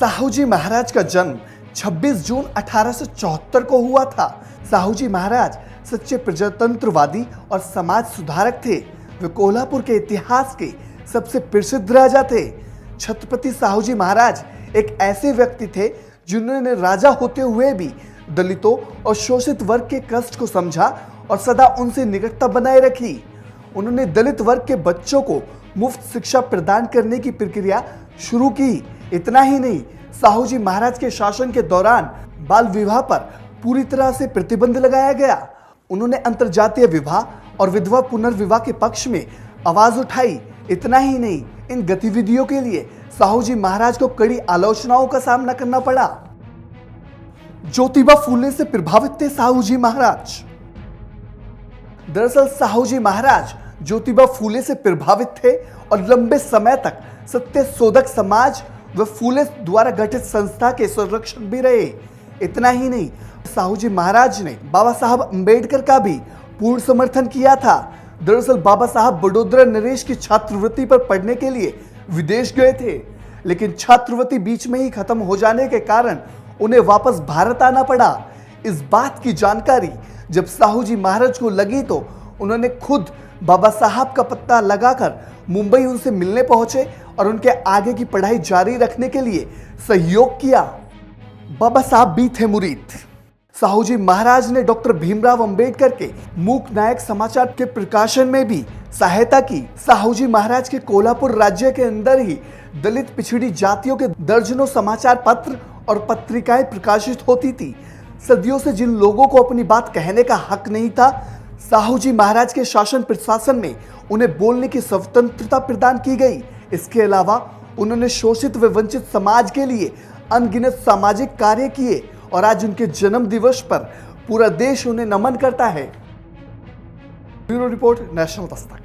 साहू जी महाराज का जन्म 26 जून 1874 को हुआ था। साहू जी महाराज सच्चे प्रजातंत्रवादी और समाज सुधारक थे। वे कोल्हापुर के इतिहास के सबसे प्रसिद्ध राजा थे। छत्रपति साहू जी महाराज एक ऐसे व्यक्ति थे जिन्होंने राजा होते हुए भी दलितों और शोषित वर्ग के कष्ट को समझा और सदा उनसे निकटता बनाए रखी। उन्होंने दलित वर्ग के बच्चों को मुफ्त शिक्षा प्रदान करने की प्रक्रिया शुरू की। इतना ही नहीं, साहू जी महाराज के शासन के दौरान बाल विवाह पर पूरी तरह से प्रतिबंध लगाया गया। उन्होंने अंतरजातीय विवाह और विधवा पुनर्विवाह के पक्ष में आवाज उठाई। इतना ही नहीं, इन गतिविधियों के लिए साहू जी महाराज को कड़ी आलोचनाओं का सामना करना पड़ा। ज्योतिबा फूले से प्रभावित थे साहू जी महाराज। दरअसल साहू जी महाराज ज्योतिबा फूले से प्रभावित थे और लंबे समय तक सत्यशोधक समाज व फूले द्वारा गठित संस्था के संरक्षक भी रहे। इतना ही नहीं, साहू जी महाराज ने बाबा साहब अंबेडकर का भी पूर्ण समर्थन किया था। दरअसल बाबा साहब बड़ोदरा नरेश की छात्रवृत्ति पर पढ़ने के लिए विदेश गए थे, लेकिन छात्रवृत्ति बीच में ही खत्म हो जाने के कारण उन्हें वापस भारत आना पड़ा। इस बात की जानकारी जब साहू जी महाराज को लगी तो उन्होंने खुद बाबा साहब का पता लगाकर मुंबई उनसे मिलने पहुंचे और उनके आगे की पढ़ाई जारी रखने के लिए सहयोग किया। बाबा साहब भी थे मुरीद। साहू जी महाराज ने डॉक्टर भीमराव अंबेडकर के मूक नायक समाचार के प्रकाशन में भी सहायता की। साहू जी महाराज के कोल्हापुर राज्य के अंदर ही दलित पिछड़ी जातियों के दर्जनों समाचार पत्र और पत्रिकाएं प्रकाशित होती थी। सदियों से जिन लोगों को अपनी बात कहने का हक नहीं था, साहू जी महाराज के शासन प्रशासन में उन्हें बोलने की स्वतंत्रता प्रदान की गई। इसके अलावा उन्होंने शोषित व वंचित समाज के लिए अनगिनत सामाजिक कार्य किए और आज उनके जन्म दिवस पर पूरा देश उन्हें नमन करता है। Bureau report, national Dastak.